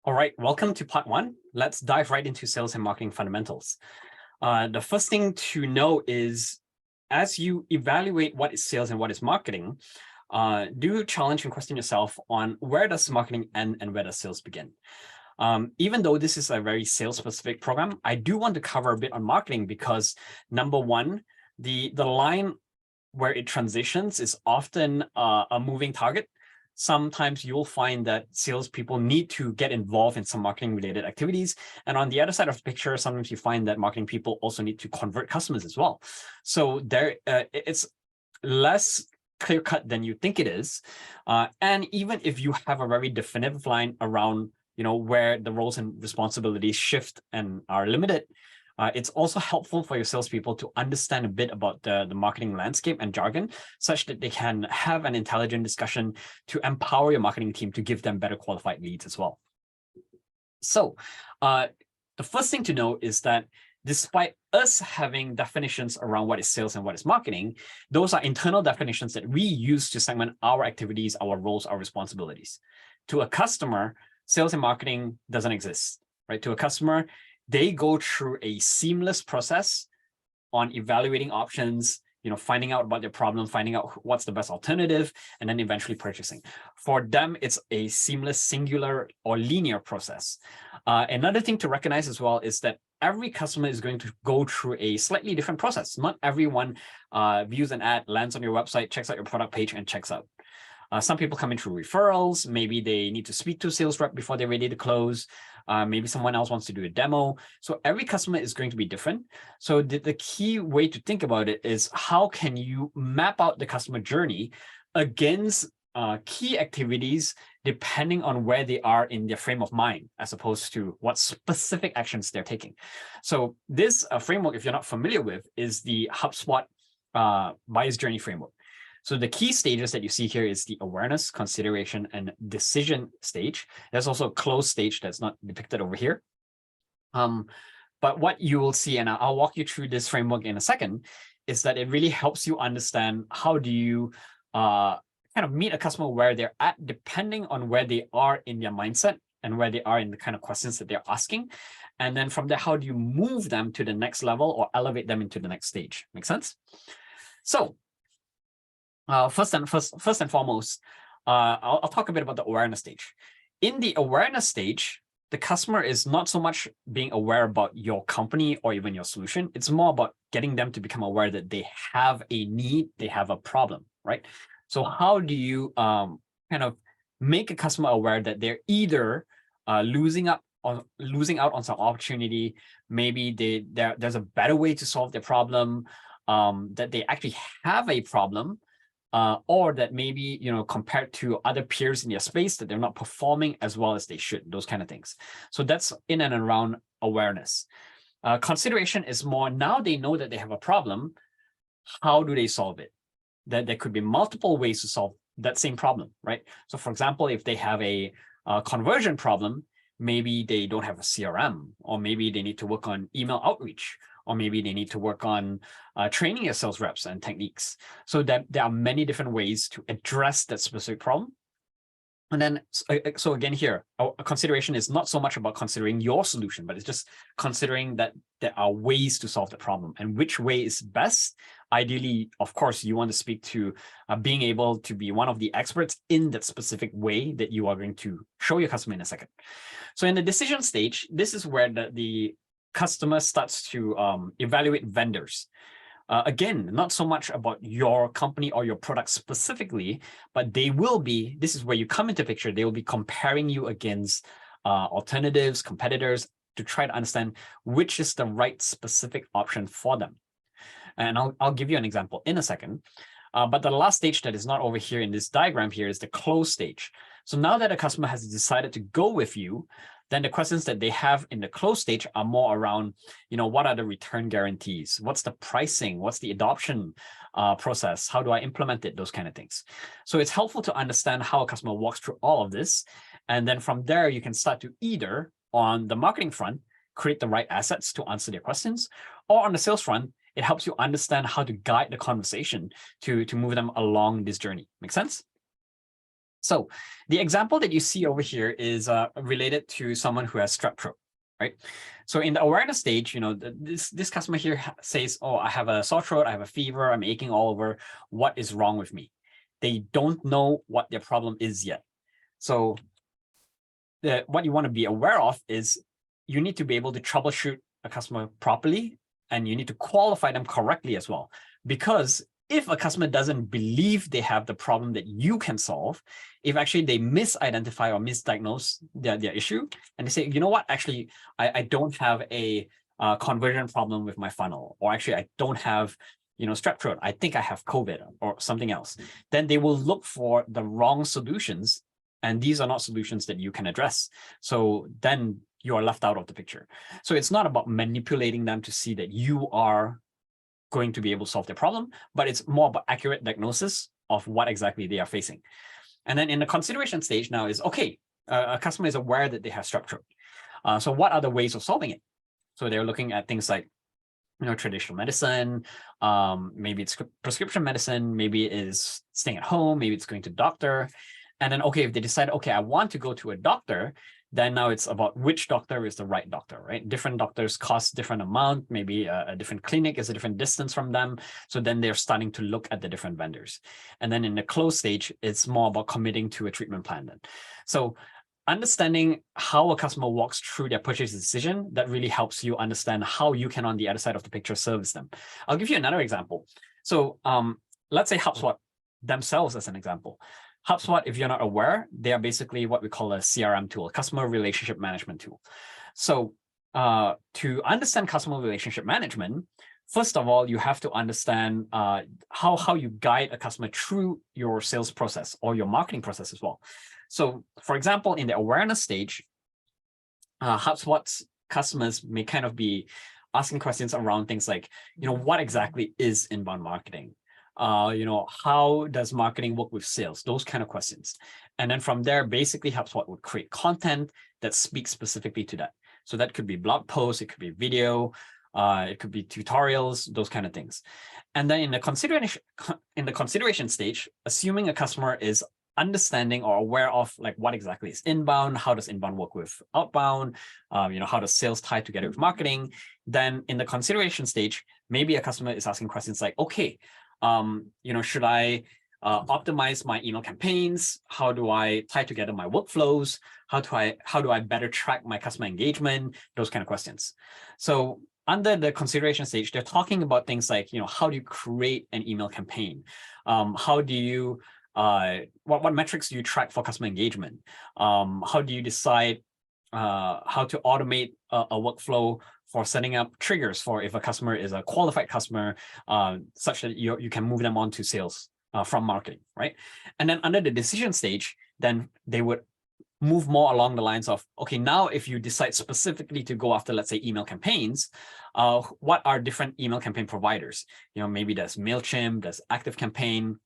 All right, welcome to part one. Let's dive right into sales and marketing fundamentals. The first thing to know is as you evaluate what is sales and what is marketing, do challenge and question yourself on where does marketing end and where does sales begin. Even though this is a very sales specific program, I do want to cover a bit on marketing because number one, the line where it transitions is often a moving target. Sometimes you'll find that salespeople need to get involved in some marketing related activities. And on the other side of the picture, sometimes you find that marketing people also need to convert customers as well. So it's less clear cut than you think it is. And even if you have a very definitive line around where the roles and responsibilities shift and are limited, it's also helpful for your salespeople to understand a bit about the marketing landscape and jargon, such that they can have an intelligent discussion to empower your marketing team to give them better qualified leads as well. So the first thing to know is that despite us having definitions around what is sales and what is marketing, those are internal definitions that we use to segment our activities, our roles, our responsibilities. To a customer, sales and marketing doesn't exist, right? To a customer, they go through a seamless process on evaluating options, finding out about their problem, finding out what's the best alternative, and then eventually purchasing. For them, it's a seamless, singular, or linear process. Another thing to recognize as well is that every customer is going to go through a slightly different process. Not everyone views an ad, lands on your website, checks out your product page, and checks out. Some people come in through referrals. Maybe they need to speak to a sales rep before they're ready to close. Maybe someone else wants to do a demo. So every customer is going to be different. So the key way to think about it is how can you map out the customer journey against key activities depending on where they are in their frame of mind, as opposed to what specific actions they're taking. So this framework, if you're not familiar with, is the HubSpot buyer's journey framework. So the key stages that you see here is the awareness, consideration, and decision stage. There's also a close stage that's not depicted over here. But what you will see, and I'll walk you through this framework in a second, is that it really helps you understand how do you kind of meet a customer where they're at, depending on where they are in their mindset and where they are in the kind of questions that they're asking. And then from there, how do you move them to the next level or elevate them into the next stage? Make sense? So first and foremost, I'll talk a bit about the awareness stage. In the awareness stage, the customer is not so much being aware about your company or even your solution. It's more about getting them to become aware that they have a need, they have a problem, right? So how do you kind of make a customer aware that they're either losing out on some opportunity, maybe there's a better way to solve their problem, that they actually have a problem, or that maybe, compared to other peers in their space, that they're not performing as well as they should, those kind of things. So that's in and around awareness. Consideration is more, now they know that they have a problem, how do they solve it? That there could be multiple ways to solve that same problem, right? So for example, if they have a conversion problem, maybe they don't have a CRM, or maybe they need to work on email outreach, or maybe they need to work on training their sales reps and techniques. So that there are many different ways to address that specific problem. And then, so again here, a consideration is not so much about considering your solution, but it's just considering that there are ways to solve the problem and which way is best. Ideally, of course, you want to speak to being able to be one of the experts in that specific way that you are going to show your customer in a second. So in the decision stage, this is where the customer starts to evaluate vendors. Again, not so much about your company or your product specifically, but this is where you come into picture, they will be comparing you against alternatives, competitors, to try to understand which is the right specific option for them. And I'll give you an example in a second. But the last stage that is not over here in this diagram here is the close stage. So now that a customer has decided to go with you, then the questions that they have in the close stage are more around, what are the return guarantees? What's the pricing? What's the adoption process? How do I implement it? Those kind of things. So it's helpful to understand how a customer walks through all of this. And then from there, you can start to either on the marketing front, create the right assets to answer their questions, or on the sales front, it helps you understand how to guide the conversation to move them along this journey. Make sense? So the example that you see over here is related to someone who has strep throat, right? So in the awareness stage, this customer here says, oh, I have a sore throat, I have a fever, I'm aching all over. What is wrong with me? They don't know what their problem is yet. So what you want to be aware of is you need to be able to troubleshoot a customer properly, and you need to qualify them correctly as well. Because if a customer doesn't believe they have the problem that you can solve, if actually they misidentify or misdiagnose their issue, and they say, you know what, actually, I don't have a conversion problem with my funnel, or actually, I don't have strep throat, I think I have COVID or something else, then they will look for the wrong solutions. And these are not solutions that you can address. So then you are left out of the picture. So it's not about manipulating them to see that you are going to be able to solve their problem, but it's more about accurate diagnosis of what exactly they are facing. And then in the consideration stage now is, okay, a customer is aware that they have strep throat. So what are the ways of solving it? So they're looking at things like, traditional medicine, maybe it's prescription medicine, maybe it is staying at home, maybe it's going to the doctor. And then, okay, if they decide, okay, I want to go to a doctor, then now it's about which doctor is the right doctor, right? Different doctors cost different amount, maybe a different clinic is a different distance from them. So then they're starting to look at the different vendors. And then in the close stage, it's more about committing to a treatment plan then. So understanding how a customer walks through their purchase decision, that really helps you understand how you can, on the other side of the picture, service them. I'll give you another example. So let's say HubSpot themselves as an example. HubSpot, if you're not aware, they are basically what we call a CRM tool, customer relationship management tool. So to understand customer relationship management, first of all, you have to understand how you guide a customer through your sales process or your marketing process as well. So for example, in the awareness stage, HubSpot's customers may kind of be asking questions around things like, what exactly is inbound marketing? How does marketing work with sales? Those kind of questions. And then from there, basically HubSpot would create content that speaks specifically to that. So that could be blog posts, it could be video, it could be tutorials, those kind of things. And then in the consideration stage, assuming a customer is understanding or aware of like what exactly is inbound, how does inbound work with outbound, how does sales tie together with marketing, then in the consideration stage, maybe a customer is asking questions like, okay, should I optimize my email campaigns? How do I tie together my workflows? How do I better track my customer engagement? Those kind of questions. So under the consideration stage, they're talking about things like, how do you create an email campaign? How do you what metrics do you track for customer engagement? How do you decide how to automate a workflow for setting up triggers for if a customer is a qualified customer, such that you can move them on to sales from marketing, right? And then under the decision stage, then they would move more along the lines of, okay, now if you decide specifically to go after, let's say, email campaigns, what are different email campaign providers? Maybe there's MailChimp, there's ActiveCampaign.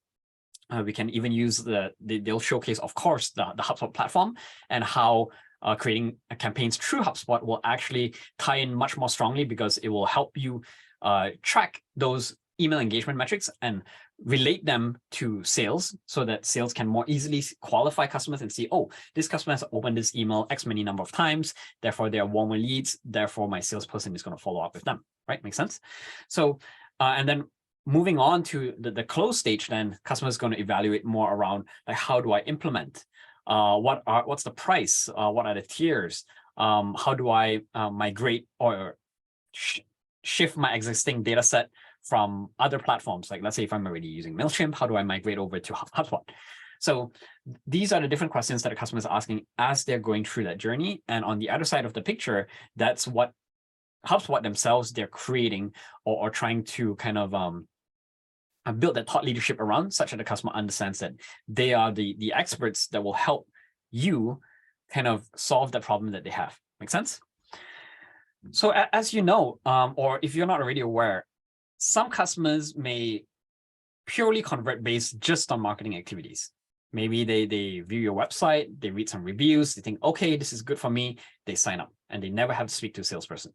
We can even use they'll showcase, of course, the HubSpot platform and how creating campaigns through HubSpot will actually tie in much more strongly, because it will help you track those email engagement metrics and relate them to sales, so that sales can more easily qualify customers and see, oh, this customer has opened this email X many number of times, therefore they are warmer leads, therefore my salesperson is going to follow up with them, right? Makes sense? So, and then moving on to the close stage, then customers going to evaluate more around like, how do I implement? What's the price? What are the tiers? How do I migrate or shift my existing data set from other platforms? Like, let's say if I'm already using MailChimp, how do I migrate over to HubSpot? So these are the different questions that the customers are asking as they're going through that journey. And on the other side of the picture, that's what HubSpot themselves, they're creating or trying to kind of build that thought leadership around, such that the customer understands that they are the experts that will help you kind of solve the problem that they have. Make sense? So as you know, or if you're not already aware, some customers may purely convert based just on marketing activities. Maybe they view your website, they read some reviews, they think, okay, this is good for me, they sign up, and they never have to speak to a salesperson.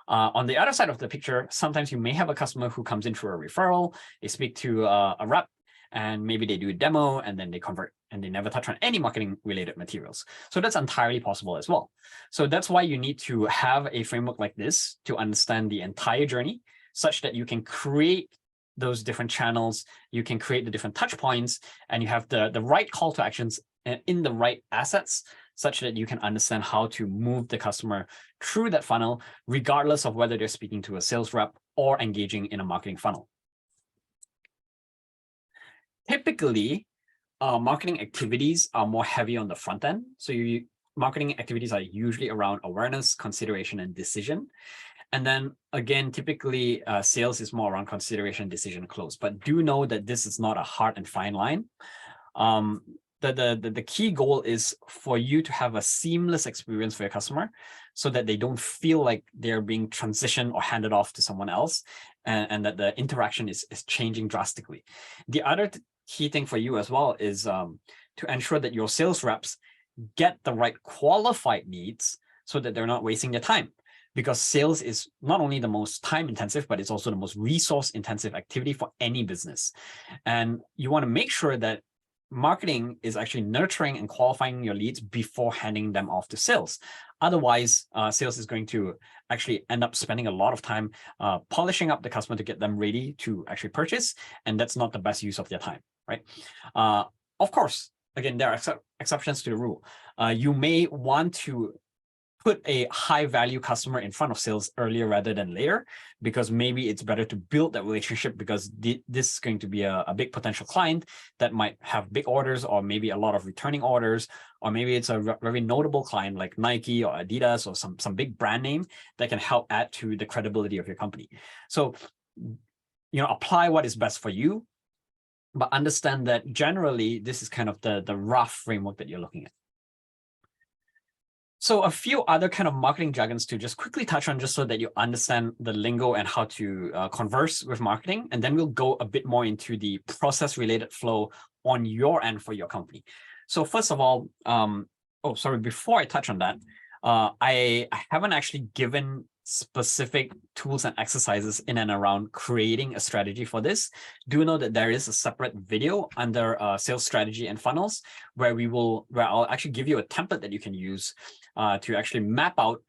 On the other side of the picture, sometimes you may have a customer who comes in through a referral, they speak to a rep, and maybe they do a demo and then they convert and they never touch on any marketing related materials. So that's entirely possible as well. So that's why you need to have a framework like this to understand the entire journey, such that you can create those different channels, you can create the different touch points, and you have the right call to actions in the right assets, such that you can understand how to move the customer through that funnel, regardless of whether they're speaking to a sales rep or engaging in a marketing funnel. Typically, marketing activities are more heavy on the front end. So marketing activities are usually around awareness, consideration, and decision. And then again, typically sales is more around consideration, decision, close. But do know that this is not a hard and fine line. The key goal is for you to have a seamless experience for your customer, so that they don't feel like they're being transitioned or handed off to someone else, and that the interaction is changing drastically. The other key thing for you as well is to ensure that your sales reps get the right qualified leads, so that they're not wasting their time. Because sales is not only the most time intensive, but it's also the most resource intensive activity for any business. And you want to make sure that marketing is actually nurturing and qualifying your leads before handing them off to sales. Otherwise, sales is going to actually end up spending a lot of time polishing up the customer to get them ready to actually purchase. And that's not the best use of their time, right? Of course, again, there are exceptions to the rule. You may want to put a high value customer in front of sales earlier rather than later, because maybe it's better to build that relationship, because this is going to be a big potential client that might have big orders, or maybe a lot of returning orders, or maybe it's a very notable client like Nike or Adidas or some big brand name that can help add to the credibility of your company. So, apply what is best for you, but understand that generally this is kind of the rough framework that you're looking at. So a few other kind of marketing jargons to just quickly touch on, just so that you understand the lingo and how to converse with marketing. And then we'll go a bit more into the process related flow on your end for your company. So first of all, before I touch on that, I haven't actually given specific tools and exercises in and around creating a strategy for this. Do know that there is a separate video under sales strategy and funnels where I'll actually give you a template that you can use to actually map out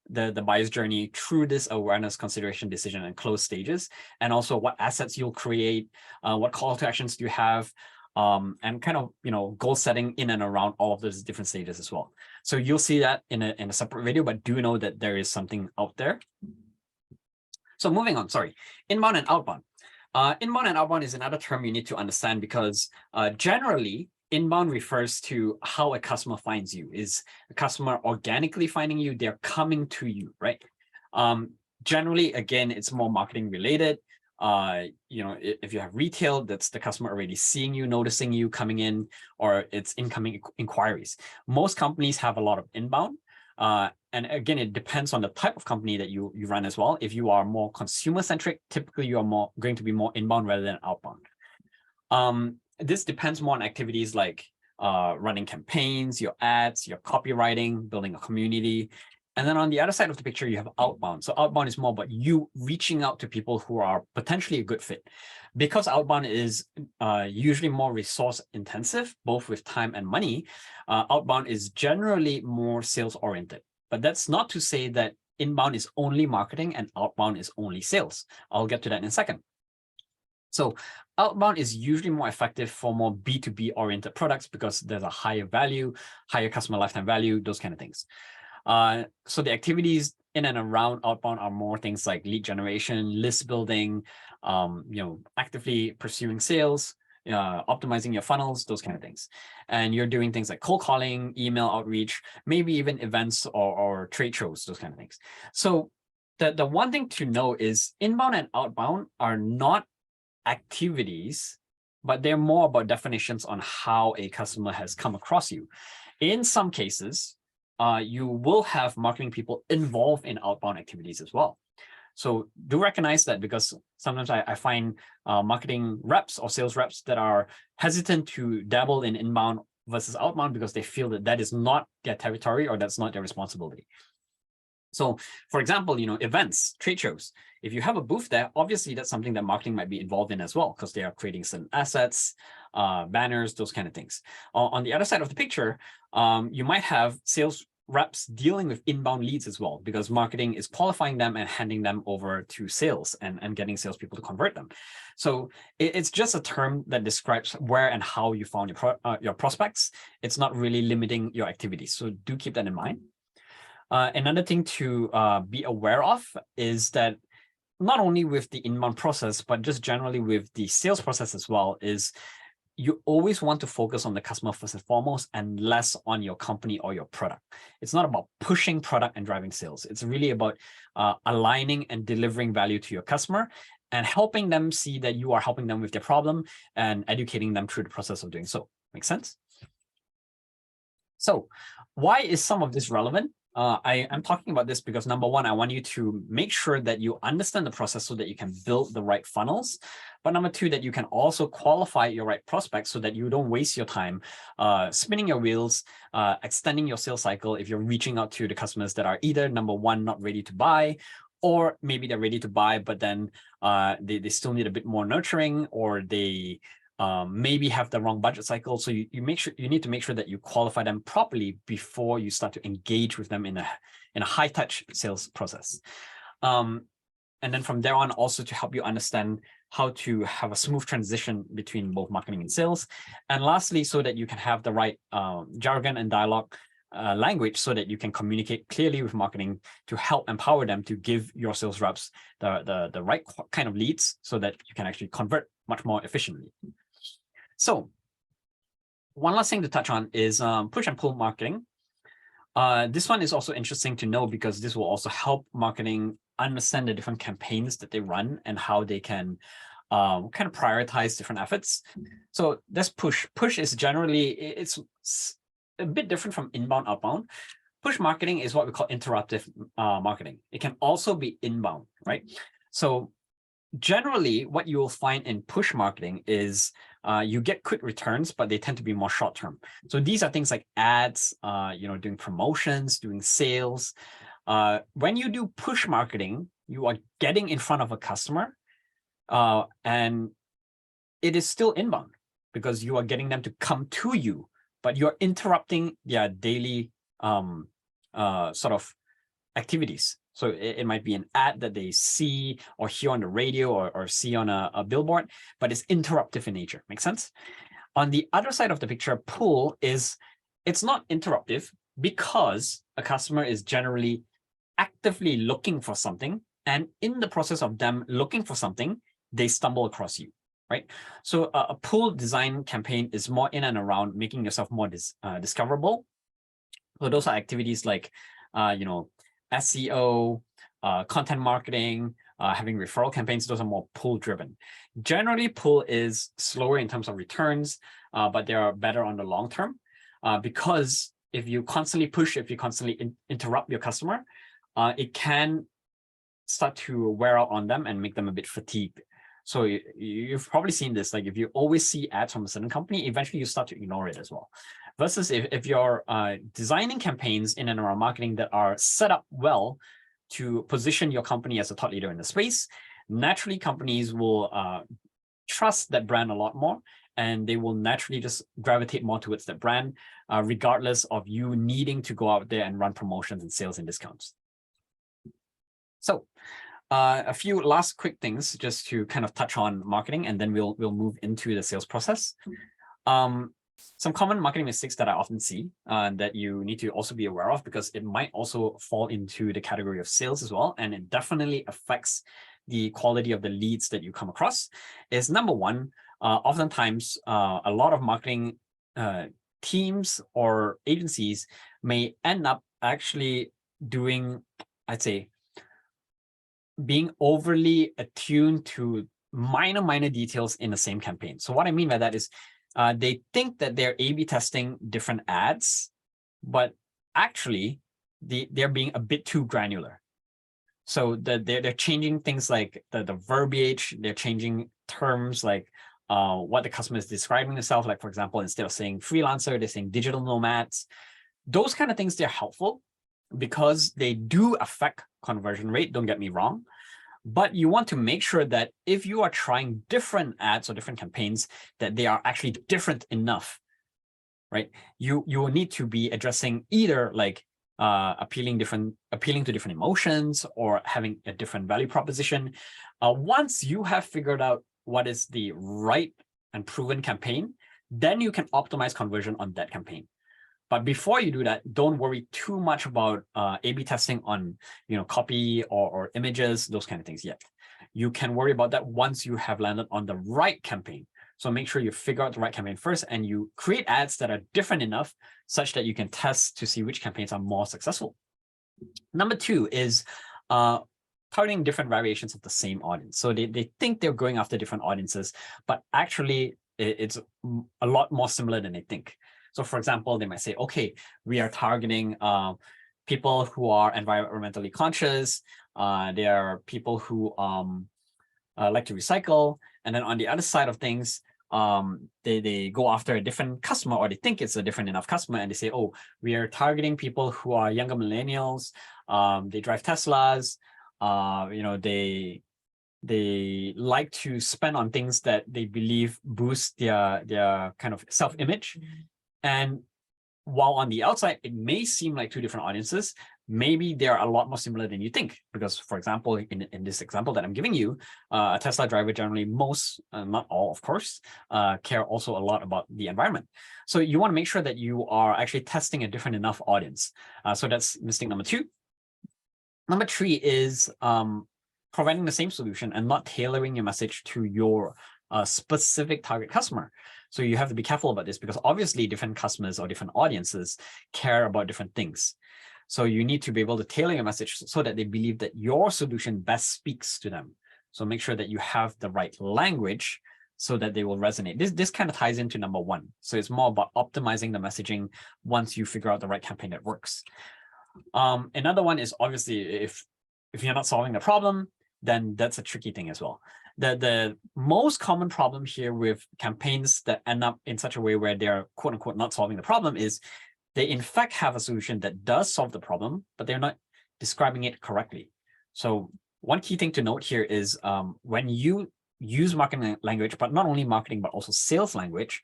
the buyer's journey through this awareness, consideration, decision, and close stages, and also what assets you'll create, what call to actions do you have, and kind of goal setting in and around all of those different stages as well. So you'll see that in a separate video, but do know that there is something out there. So moving on, inbound and outbound. Inbound and outbound is another term you need to understand, because generally inbound refers to how a customer finds you. Is a customer organically finding you? They're coming to you, right? Generally, again, it's more marketing related. If you have retail, that's the customer already seeing you, noticing you, coming in, or it's incoming inquiries. Most companies have a lot of inbound. And again, it depends on the type of company that you run as well. If you are more consumer centric, typically you are going to be more inbound rather than outbound. This depends more on activities like running campaigns, your ads, your copywriting, building a community. And then on the other side of the picture, you have outbound. So outbound is more about you reaching out to people who are potentially a good fit. Because outbound is usually more resource intensive, both with time and money, outbound is generally more sales oriented. But that's not to say that inbound is only marketing and outbound is only sales. I'll get to that in a second. So outbound is usually more effective for more B2B oriented products, because there's a higher value, higher customer lifetime value, those kind of things. So the activities in and around outbound are more things like lead generation, list building, actively pursuing sales, optimizing your funnels, those kind of things. And you're doing things like cold calling, email outreach, maybe even events or trade shows, those kind of things. So the one thing to know is inbound and outbound are not activities, but they're more about definitions on how a customer has come across you. In some cases, you will have marketing people involved in outbound activities as well. So do recognize that, because sometimes I find marketing reps or sales reps that are hesitant to dabble in inbound versus outbound because they feel that is not their territory or that's not their responsibility. So for example, events, trade shows, if you have a booth there, obviously that's something that marketing might be involved in as well, because they are creating certain assets, banners, those kind of things. On the other side of the picture, you might have sales reps dealing with inbound leads as well, because marketing is qualifying them and handing them over to sales and getting salespeople to convert them. So it's just a term that describes where and how you found your prospects. It's not really limiting your activities. So do keep that in mind. Another thing to be aware of is that not only with the inbound process, but just generally with the sales process as well, is you always want to focus on the customer first and foremost, and less on your company or your product. It's not about pushing product and driving sales. It's really about aligning and delivering value to your customer and helping them see that you are helping them with their problem and educating them through the process of doing so. Make sense? So why is some of this relevant? I'm talking about this because number one, I want you to make sure that you understand the process so that you can build the right funnels. But number two, that you can also qualify your right prospects so that you don't waste your time spinning your wheels, extending your sales cycle if you're reaching out to the customers that are either number one, not ready to buy, or maybe they're ready to buy, but then they still need a bit more nurturing, or they maybe have the wrong budget cycle. So you need to make sure that you qualify them properly before you start to engage with them in a high touch sales process. And then from there on, also to help you understand how to have a smooth transition between both marketing and sales. And lastly, so that you can have the right jargon and dialogue language so that you can communicate clearly with marketing to help empower them to give your sales reps the right kind of leads so that you can actually convert much more efficiently. So one last thing to touch on is push and pull marketing. This one is also interesting to know because this will also help marketing understand the different campaigns that they run and how they can kind of prioritize different efforts. So that's push. Push is generally, it's a bit different from inbound, outbound. Push marketing is what we call interruptive marketing. It can also be inbound, right? So generally, what you will find in push marketing is you get quick returns, but they tend to be more short-term. So these are things like ads, doing promotions, doing sales. When you do push marketing, you are getting in front of a customer, and it is still inbound because you are getting them to come to you, but you're interrupting their daily sort of activities. So it might be an ad that they see or hear on the radio or see on a billboard, but it's interruptive in nature. Make sense? On the other side of the picture, pull it's not interruptive because a customer is generally actively looking for something. And in the process of them looking for something, they stumble across you, right? So a pull design campaign is more in and around making yourself more discoverable. So those are activities like, SEO, content marketing, having referral campaigns. Those are more pull driven. Generally, pull is slower in terms of returns, but they are better on the long term because if you constantly push, if you constantly interrupt your customer, it can start to wear out on them and make them a bit fatigued. So you've probably seen this, like if you always see ads from a certain company, eventually you start to ignore it as well. Versus if you're designing campaigns in and around marketing that are set up well to position your company as a thought leader in the space, naturally companies will trust that brand a lot more, and they will naturally just gravitate more towards that brand, regardless of you needing to go out there and run promotions and sales and discounts. So a few last quick things just to kind of touch on marketing, and then we'll move into the sales process. Some common marketing mistakes that I often see that you need to also be aware of, because it might also fall into the category of sales as well, and it definitely affects the quality of the leads that you come across, is number one, oftentimes a lot of marketing teams or agencies may end up actually doing, I'd say, being overly attuned to minor details in the same campaign. So what I mean by that is they think that they're A/B testing different ads, but actually they're being a bit too granular. So they're changing things like the verbiage, they're changing terms like what the customer is describing themselves. Like, for example, instead of saying freelancer, they're saying digital nomads. Those kind of things, they're helpful, because they do affect conversion rate, don't get me wrong, but you want to make sure that if you are trying different ads or different campaigns, that they are actually different enough, right? You will need to be addressing either like appealing to different emotions or having a different value proposition. Once you have figured out what is the right and proven campaign, then you can optimize conversion on that campaign. But before you do that, don't worry too much about A/B testing on copy or images, those kind of things yet. You can worry about that once you have landed on the right campaign. So make sure you figure out the right campaign first and you create ads that are different enough such that you can test to see which campaigns are more successful. Number two is targeting different variations of the same audience. So they think they're going after different audiences, but actually it's a lot more similar than they think. So for example, they might say, okay, we are targeting people who are environmentally conscious. They are people who like to recycle. And then on the other side of things, they go after a different customer, or they think it's a different enough customer, and they say, oh, we are targeting people who are younger millennials. They drive Teslas. They like to spend on things that they believe boost their kind of self-image. And while on the outside, it may seem like two different audiences, maybe they're a lot more similar than you think. Because, for example, in this example that I'm giving you, a Tesla driver generally, most, not all, of course, care also a lot about the environment. So you want to make sure that you are actually testing a different enough audience. So that's mistake number two. Number three is providing the same solution and not tailoring your message to your specific target customer. So you have to be careful about this, because obviously different customers or different audiences care about different things. So you need to be able to tailor your message so that they believe that your solution best speaks to them. So make sure that you have the right language so that they will resonate. This kind of ties into number one. So it's more about optimizing the messaging once you figure out the right campaign that works. Another one is obviously if you're not solving the problem, then that's a tricky thing as well. The most common problem here with campaigns that end up in such a way where they're quote unquote not solving the problem is they in fact have a solution that does solve the problem, but they're not describing it correctly. So one key thing to note here is when you use marketing language, but not only marketing, but also sales language,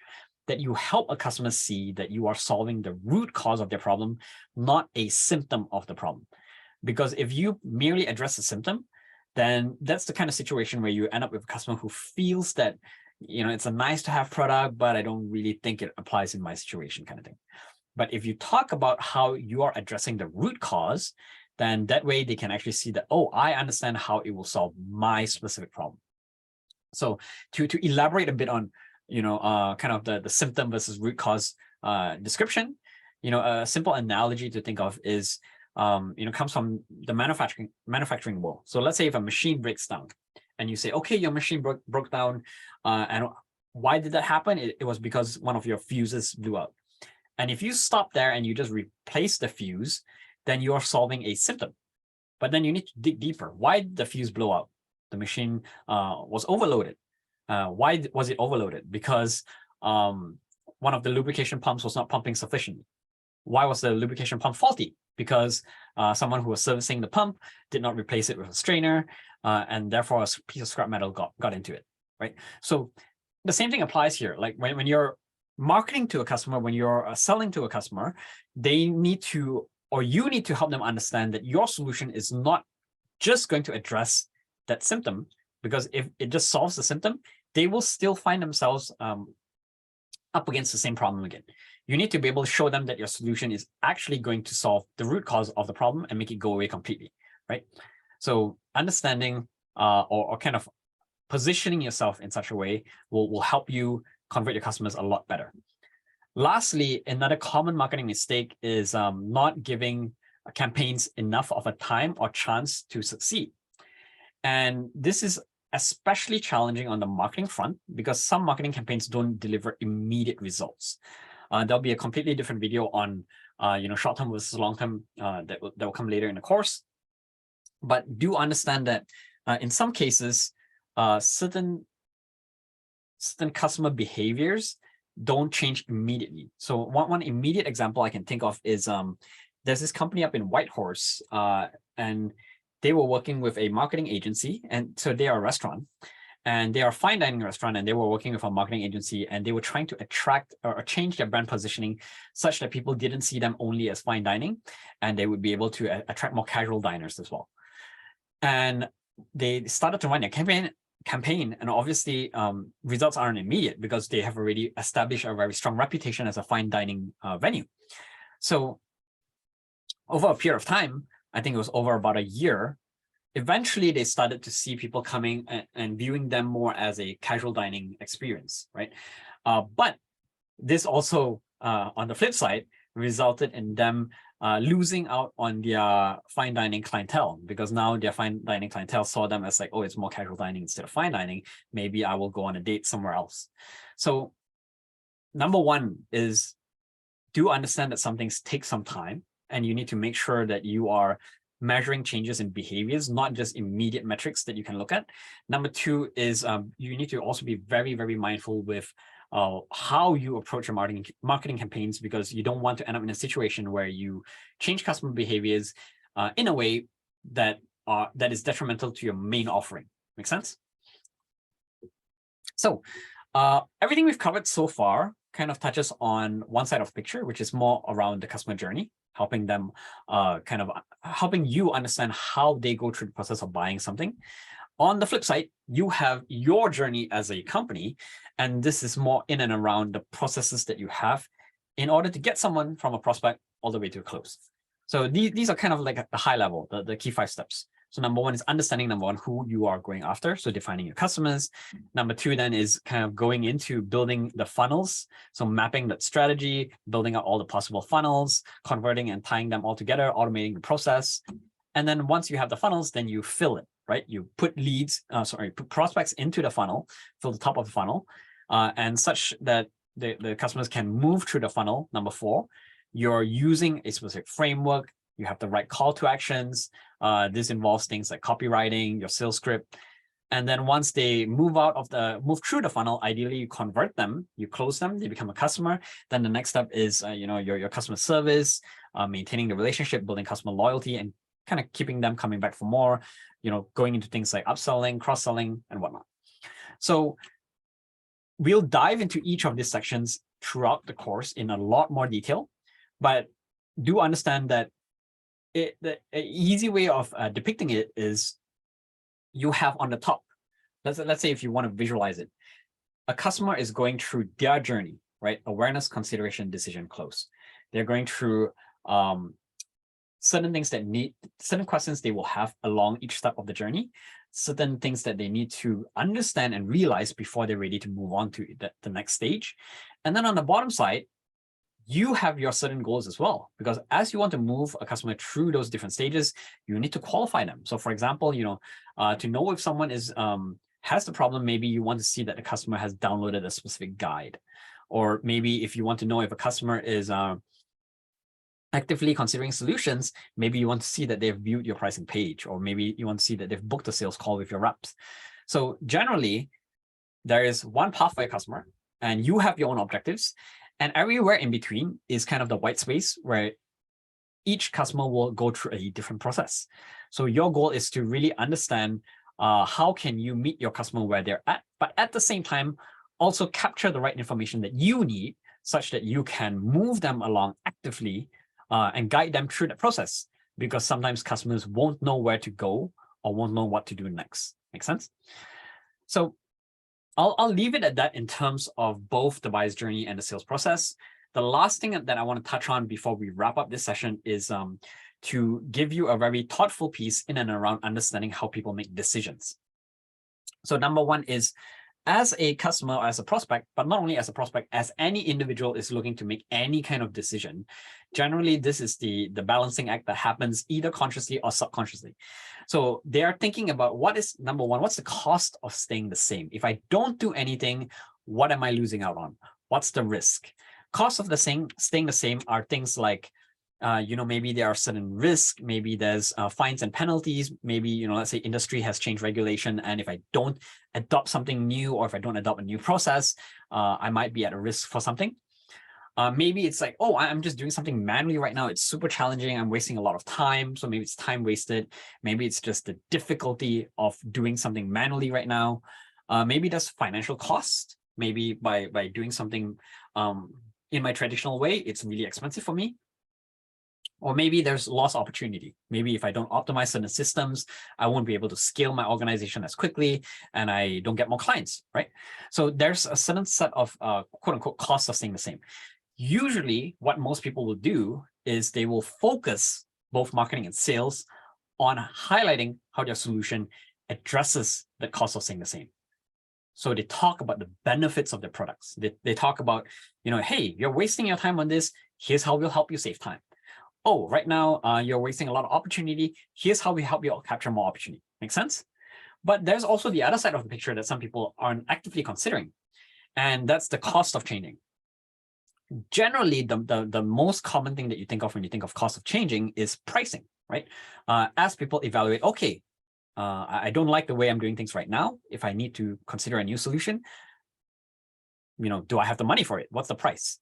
that you help a customer see that you are solving the root cause of their problem, not a symptom of the problem. Because if you merely address the symptom, then that's the kind of situation where you end up with a customer who feels that, it's a nice to have product, but I don't really think it applies in my situation kind of thing. But if you talk about how you are addressing the root cause, then that way they can actually see that, oh, I understand how it will solve my specific problem. So to elaborate a bit on, kind of the symptom versus root cause description, a simple analogy to think of is, comes from the manufacturing world. So let's say if a machine breaks down and you say, okay, your machine broke down, and why did that happen? It was because one of your fuses blew out. And if you stop there and you just replace the fuse, then you are solving a symptom. But then you need to dig deeper. Why did the fuse blow out? The machine was overloaded. Why was it overloaded? Because one of the lubrication pumps was not pumping sufficiently. Why was the lubrication pump faulty? Because someone who was servicing the pump did not replace it with a strainer, and therefore a piece of scrap metal got into it, right? So the same thing applies here. Like when you're marketing to a customer, when you're selling to a customer, they need to, or you need to help them understand that your solution is not just going to address that symptom, because if it just solves the symptom, they will still find themselves up against the same problem again. You need to be able to show them that your solution is actually going to solve the root cause of the problem and make it go away completely, right? So understanding or kind of positioning yourself in such a way will help you convert your customers a lot better. Lastly, another common marketing mistake is not giving campaigns enough of a time or chance to succeed. And this is especially challenging on the marketing front because some marketing campaigns don't deliver immediate results. There'll be a completely different video on short-term versus long-term that will come later in the course. But do understand that in some cases, certain customer behaviors don't change immediately. So one immediate example I can think of is there's this company up in Whitehorse, and they were working with a marketing agency, and so they are a restaurant, and they are a fine dining restaurant, and they were working with a marketing agency, and they were trying to attract or change their brand positioning such that people didn't see them only as fine dining, and they would be able to attract more casual diners as well. And they started to run their campaign, and obviously results aren't immediate because they have already established a very strong reputation as a fine dining venue. So over a period of time, I think it was over about a year, eventually they started to see people coming and viewing them more as a casual dining experience, right? But this also, on the flip side, resulted in them losing out on their fine dining clientele, because now their fine dining clientele saw them as like, oh, it's more casual dining instead of fine dining. Maybe I will go on a date somewhere else. So number one is, do understand that some things take some time, and you need to make sure that you are measuring changes in behaviors, not just immediate metrics that you can look at. Number two is you need to also be very, very mindful with how you approach your marketing campaigns, because you don't want to end up in a situation where you change customer behaviors in a way that is detrimental to your main offering. Make sense? So everything we've covered so far kind of touches on one side of the picture, which is more around the customer journey, helping them helping you understand how they go through the process of buying something. On the flip side, you have your journey as a company, and this is more in and around the processes that you have in order to get someone from a prospect all the way to a close. So these are kind of like the high level, the key 5 steps. So number one is understanding, number one, who you are going after. So defining your customers. Number two then is kind of going into building the funnels. So mapping that strategy, building out all the possible funnels, converting and tying them all together, automating the process. And then once you have the funnels, then you fill it, right? You put put prospects into the funnel, fill the top of the funnel, and such that the customers can move through the funnel. Number 4, you're using a specific framework. You have the right call to actions. This involves things like copywriting, your sales script. And then once they move through the funnel, ideally you convert them, you close them, they become a customer. Then the next step is your customer service, maintaining the relationship, building customer loyalty, and kind of keeping them coming back for more, going into things like upselling, cross-selling, and whatnot. So we'll dive into each of these sections throughout the course in a lot more detail, but do understand that the easy way of depicting it is you have on the top, let's say if you want to visualize it, a customer is going through their journey, right? Awareness, consideration, decision, close. They're going through certain questions they will have along each step of the journey, certain things that they need to understand and realize before they're ready to move on to the next stage. And then on the bottom side, you have your certain goals as well, because as you want to move a customer through those different stages, you need to qualify them. So for example, to know if someone has the problem, maybe you want to see that the customer has downloaded a specific guide. Or maybe if you want to know if a customer is actively considering solutions, maybe you want to see that they've viewed your pricing page, or maybe you want to see that they've booked a sales call with your reps. So generally, there is one path for a customer, and you have your own objectives. And everywhere in between is kind of the white space where each customer will go through a different process. So your goal is to really understand how can you meet your customer where they're at, but at the same time, also capture the right information that you need such that you can move them along actively and guide them through the process, because sometimes customers won't know where to go or won't know what to do next. Make sense? So I'll leave it at that in terms of both the buyer's journey and the sales process. The last thing that I want to touch on before we wrap up this session is to give you a very thoughtful piece in and around understanding how people make decisions. So number one is, as a customer or as a prospect, but not only as a prospect, as any individual is looking to make any kind of decision, generally this is the balancing act that happens either consciously or subconsciously. So they are thinking about number one, what's the cost of staying the same? If I don't do anything, what am I losing out on? What's the risk? Cost of staying the same are things like, maybe there are certain risks, maybe there's fines and penalties, maybe, let's say industry has changed regulation, and if I don't adopt something new, or if I don't adopt a new process, I might be at a risk for something. Maybe it's like, oh, I'm just doing something manually right now. It's super challenging. I'm wasting a lot of time. So maybe it's time wasted. Maybe it's just the difficulty of doing something manually right now. Maybe there's financial cost. Maybe by doing something in my traditional way, it's really expensive for me. Or maybe there's lost opportunity. Maybe if I don't optimize certain systems, I won't be able to scale my organization as quickly and I don't get more clients, right? So there's a certain set of quote unquote costs of staying the same. Usually what most people will do is they will focus both marketing and sales on highlighting how their solution addresses the cost of staying the same. So they talk about the benefits of their products. They talk about, hey, you're wasting your time on this. Here's how we'll help you save time. Oh, right now you're wasting a lot of opportunity. Here's how we help you capture more opportunity. Make sense? But there's also the other side of the picture that some people aren't actively considering, and that's the cost of changing. Generally, the most common thing that you think of when you think of cost of changing is pricing, right? As people evaluate, okay, I don't like the way I'm doing things right now. If I need to consider a new solution, do I have the money for it? What's the price?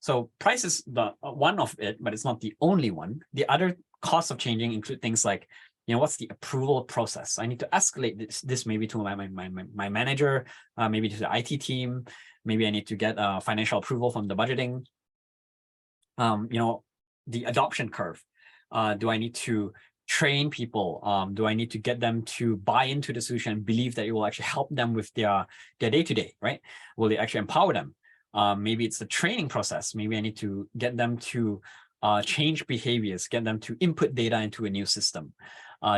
So price is the one of it, but it's not the only one. The other costs of changing include things like, what's the approval process? I need to escalate this maybe to my manager, maybe to the IT team. Maybe I need to get financial approval from the budgeting. The adoption curve. Do I need to train people? Do I need to get them to buy into the solution and believe that it will actually help them with their day-to-day, right? Will it actually empower them? Maybe it's the training process. Maybe I need to get them to change behaviors, get them to input data into a new system.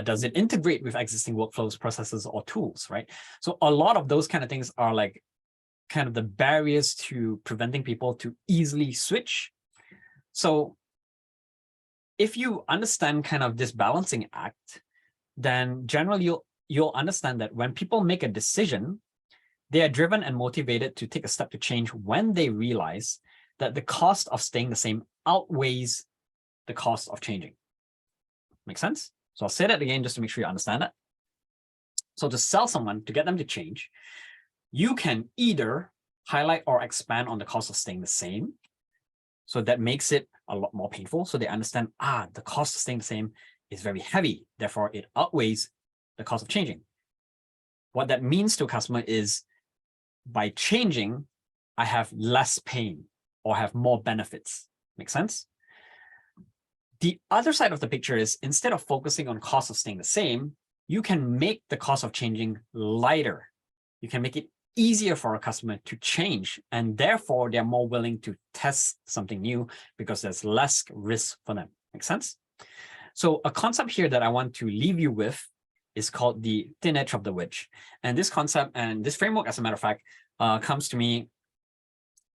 Does it integrate with existing workflows, processes, or tools, right? So a lot of those kind of things are like kind of the barriers to preventing people to easily switch. So if you understand kind of this balancing act, then generally you'll understand that when people make a decision, they are driven and motivated to take a step to change when they realize that the cost of staying the same outweighs the cost of changing. Make sense? So I'll say that again just to make sure you understand that. So to sell someone, to get them to change, you can either highlight or expand on the cost of staying the same. So that makes it a lot more painful. So they understand, the cost of staying the same is very heavy. Therefore, it outweighs the cost of changing. What that means to a customer is, by changing, I have less pain or have more benefits. Make sense? The other side of the picture is, instead of focusing on cost of staying the same, you can make the cost of changing lighter. You can make it easier for a customer to change, and therefore they're more willing to test something new because there's less risk for them. Make sense? So a concept here that I want to leave you with is called the thin edge of the wedge. And this concept and this framework, as a matter of fact, comes to me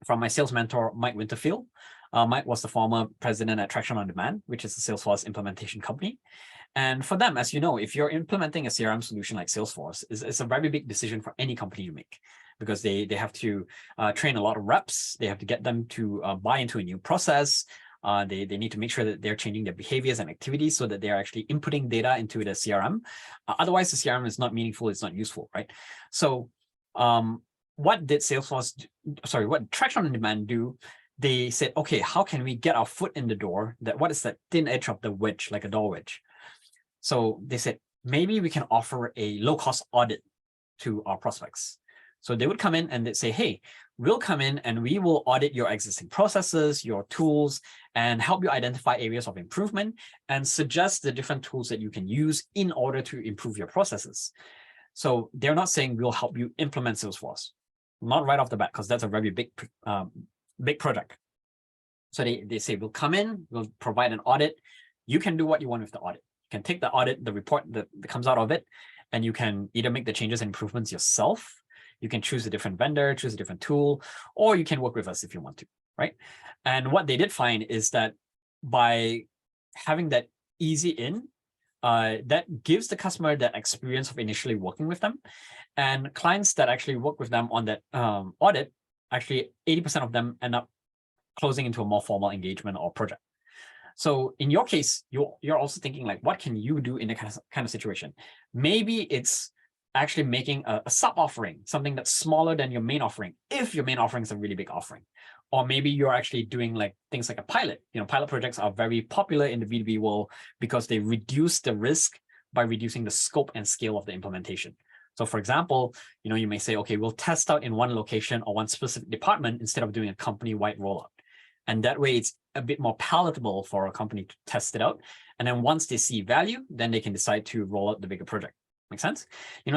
from my sales mentor, Mike Winterfield. Mike was the former president at Traction on Demand, which is a Salesforce implementation company. And for them, as you know, if you're implementing a CRM solution like Salesforce, it's a very big decision for any company to make, because they have to train a lot of reps. They have to get them to buy into a new process. They need to make sure that they're changing their behaviors and activities so that they're actually inputting data into the CRM. Otherwise, the CRM is not meaningful, it's not useful, right? So what did what Traction on Demand do? They said, okay, how can we get our foot in the door? What is that thin edge of the wedge, like a door wedge? So they said, maybe we can offer a low-cost audit to our prospects. So they would come in and they'd say, hey, we'll come in and we will audit your existing processes, your tools, and help you identify areas of improvement and suggest the different tools that you can use in order to improve your processes. So they're not saying we'll help you implement Salesforce, not right off the bat, because that's a very big project. So they say, we'll come in, we'll provide an audit. You can do what you want with the audit. You can take the audit, the report that comes out of it, and you can either make the changes and improvements yourself. You can choose a different vendor, choose a different tool, or you can work with us if you want to, right? And what they did find is that by having that easy in, that gives the customer that experience of initially working with them. And clients that actually work with them on that audit, actually 80% of them end up closing into a more formal engagement or project. So in your case, you're also thinking like, what can you do in a kind of situation? Maybe it's actually making a sub offering, something that's smaller than your main offering, if your main offering is a really big offering. Or maybe you're actually doing like things like a pilot. Pilot projects are very popular in the B2B world because they reduce the risk by reducing the scope and scale of the implementation. So for example, you may say, okay, we'll test out in one location or one specific department instead of doing a company-wide rollout. And that way it's a bit more palatable for a company to test it out. And then once they see value, then they can decide to roll out the bigger project. Make sense?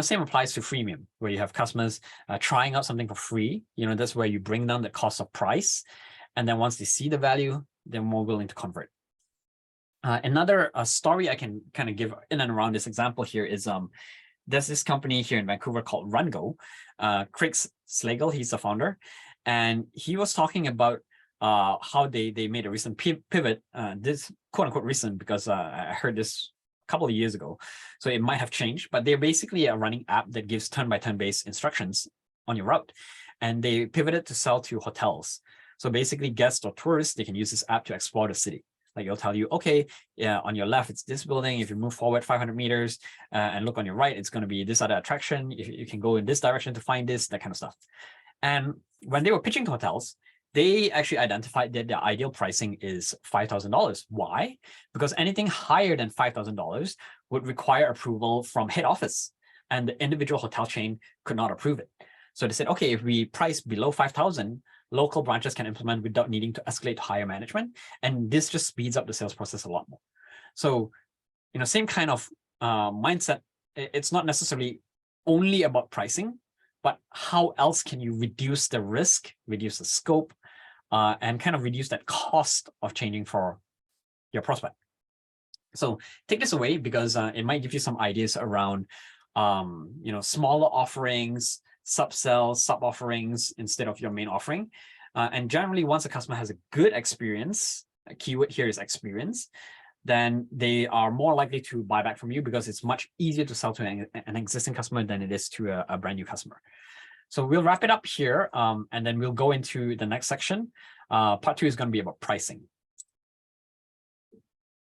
Same applies to freemium, where you have customers trying out something for free. That's where you bring down the cost of price. And then once they see the value, they're more willing to convert. Another story I can kind of give in and around this example here is there's this company here in Vancouver called RunGo. Craig Slagle, he's the founder. And he was talking about how they made a recent pivot, this quote unquote recent, because I heard this a couple of years ago, so it might have changed, but they're basically a running app that gives turn-by-turn based instructions on your route. And they pivoted to sell to hotels. So basically guests or tourists, they can use this app to explore the city. Like it'll tell you, okay, yeah, on your left, it's this building. If you move forward 500 meters and look on your right, it's going to be this other attraction. You can go in this direction to find this, that kind of stuff. And when they were pitching to hotels, they actually identified that their ideal pricing is $5,000. Why? Because anything higher than $5,000 would require approval from head office, and the individual hotel chain could not approve it. So they said, okay, if we price below 5,000, local branches can implement without needing to escalate to higher management. And this just speeds up the sales process a lot more. So, same kind of mindset. It's not necessarily only about pricing, but how else can you reduce the risk, reduce the scope, and kind of reduce that cost of changing for your prospect. So take this away because it might give you some ideas around, smaller offerings, sub-sells, sub-offerings instead of your main offering. And generally, once a customer has a good experience, a keyword here is experience, then they are more likely to buy back from you because it's much easier to sell to an existing customer than it is to a brand new customer. So we'll wrap it up here, and then we'll go into the next section. Part 2 is going to be about pricing.